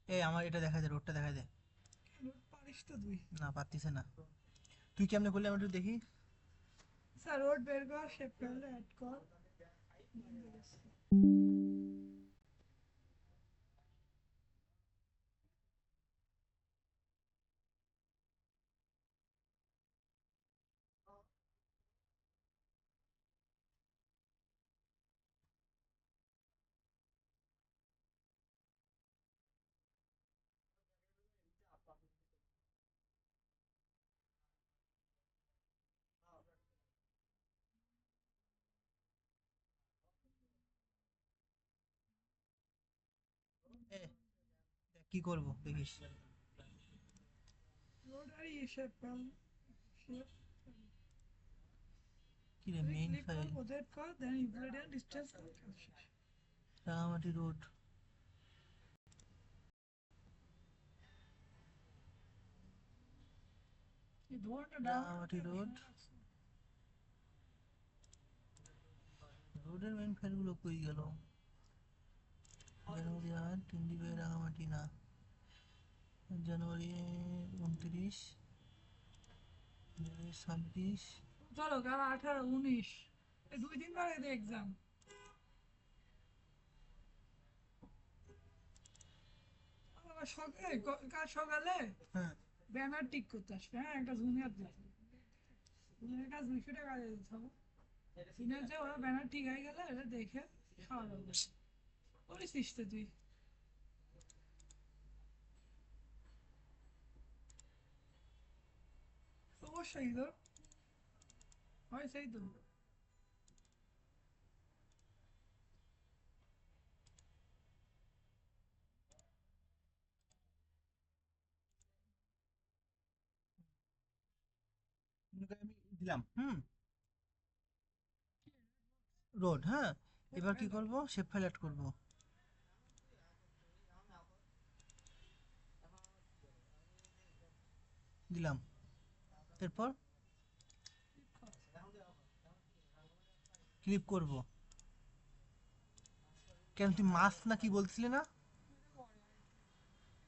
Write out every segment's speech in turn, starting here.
এই আমার এটা দেখা দে, রোডটা দেখা দে। রোড পারিস তো তুই? না পারতিছে না। তুই কেমনে করলি আমি একটু দেখি। স্যার রোড বের কর, শেপ করলে অ্যাড কর। এ দেখ কি করব দেখিস। রোড আর শেপ কর, শেপ। কি রে তুই মেইন ক্লিক কর, ফাইল। প্রজেক্ট কর, দেন ইউক্লিডিয়ান ডিস্টেন্স কর, কাজ শেষ। রাঙামাটি রোড। এই ধোয়াটা ডাউনলোড রাঙামাটি রোড। রোডের মেইন ফাইলগুলো কই গেল? জানুয়ারি ৮, টিন্ডিবে রাঙামাটি না। জানুয়ারি ২৯, ২৬। চলো কাল ১৮, ১৯, এই ২ দিন পরে দে এক্সাম। সকালে, কাল সকালে হ্যাঁ। ব্যানার টিক করতে আসবে, হ্যাঁ একটা জুনিয়র দিতে। জুনিয়র কাজ ২০০ টাকা দিয়ে দিতে হবে। সিনিয়র যে ওরা ব্যানার ঠিক হয়ে গেলে এটা দেখে খাওয়া দাওয়া করিস তো তুই। অবশ্যই তো হয়, সেই তো। মনে কর আমি দিলাম রোড, হ্যাঁ। এবার কি করব, শেপ ফাইল অ্যাড করব। দিলাম। এরপর ক্লিক করব। কেন তুই মাছ না কি বলছিলি না?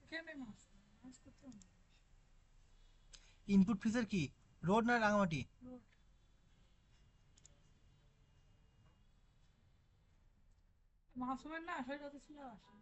এখানে মাছ মাছ করতে হবে। ইনপুট ফিচার কি? রোড না রাঙামাটি? রোড মাসুমের না আসার কথা ছিল, আসে।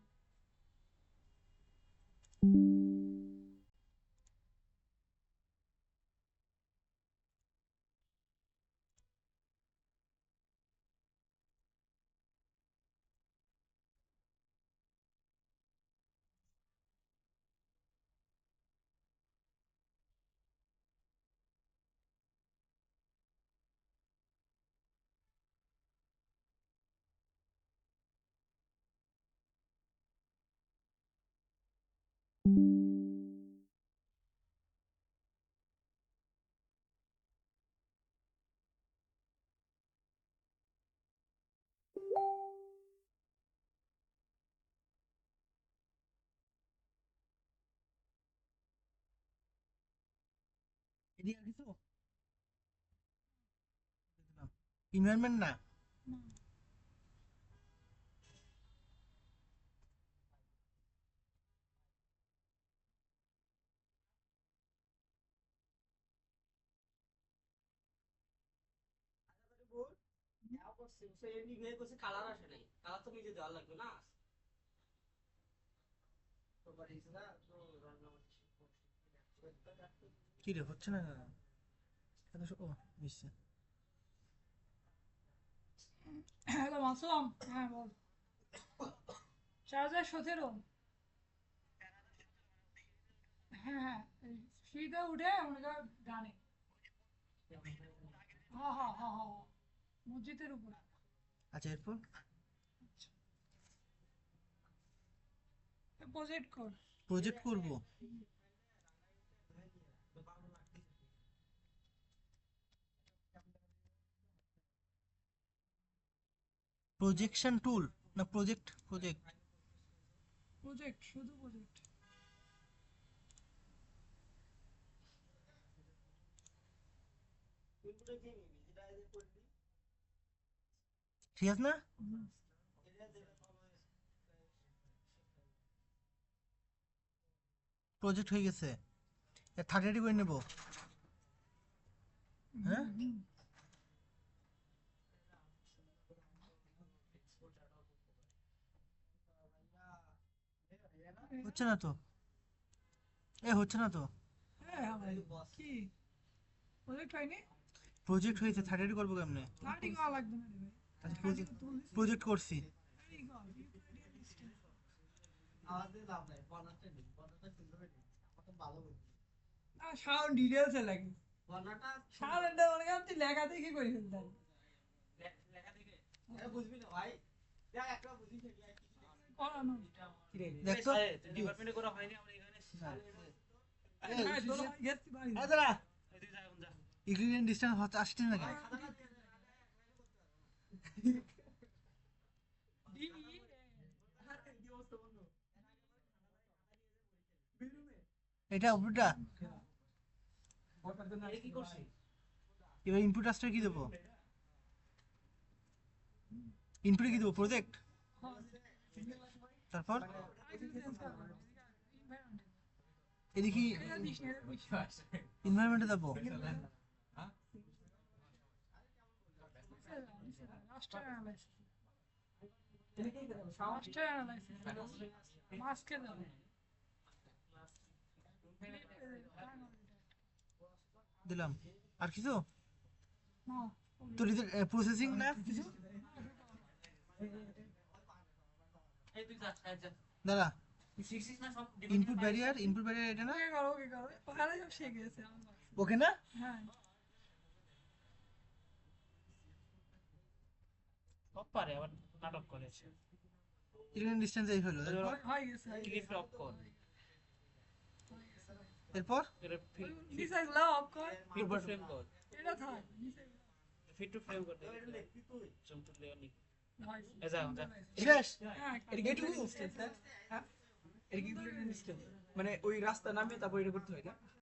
এদিকে আর কিছু ইনভায়রনমেন্ট না। না, কি রে হচ্ছে না কেন? ও নিশ্চয়। হ্যালো মাসুম, হ্যাঁ বল। ৪,০১৭। হ্যাঁ হ্যাঁ, সিঁড়িতে উঠে মনে কর ডানে। হ্যাঁ হ্যাঁ হ্যাঁ হ্যাঁ, মসজিদের উপরে। আচ্ছা এরপর প্রজেক্ট কর। প্রজেক্ট করব। প্রজেকশন টুল না প্রজেক্ট? প্রজেক্ট। প্রজেক্ট, শুধু প্রজেক্ট। ঠিক আছে না? প্রজেক্ট হয়ে গেছে, 30 করে নেব। হ্যাঁ হচ্ছে না তো, হচ্ছে না তো। হ্যাঁ ভাই কি প্রজেক্ট হয়নি? প্রজেক্ট হয়েছে, 30 করবো কেমনে? লার্নিং করা লাগবে না রে ভাই। প্রজেক্ট করছি। Very good. You put your distance. না সাউন্ড ডিটেলসে লাগে, সাউন্ডটা মনে করেন তুই লেখা দেখে করে ফেলতাম। করানো দেখতো ডিপার্টমেন্টে করা হয়নি আমরা এখানে হ্যাঁ তোর গেছি বাড়ি ইউক্লিডিয়ান ডিসটেন্স হচ্ছে 80 নাকি? এটা উপরটা। কি করছি এবার ইনপুট আসলে কি দেবো? ইনপুটে কি দেবো? প্রজেক্ট। তারপর এদিকে এনভায়রনমেন্টে দেবো। দিলাম। আর কিছু তোর প্রসেসিং না কিছু? এই তুই যা যা দাঁড়া, 66 না সব ইনপুট ব্যারিয়ার এটা না? ওকে না? হ্যাঁ সব পারে আবার নাটক করেছে ইউক্লিডিয়ান ডিসটেন্স এই হলো। হয়ে গেছে ক্লিপ টপ কর এরপর এটা নিচে লাভ কর ফিট টু ফ্রেম কর এটা থাক নিচে ফিট টু ফ্রেম কর জুম টু লেয়ার নি হয় এই যা যা শেষ। হ্যাঁ এটা কি ইউক্লিডিয়ান ডিসটেন্স? হ্যাঁ, এটা কি ইউক্লিডিয়ান ডিসটেন্স? মানে ওই রাস্তা নামিয়ে তারপর এটা করতে হয় না?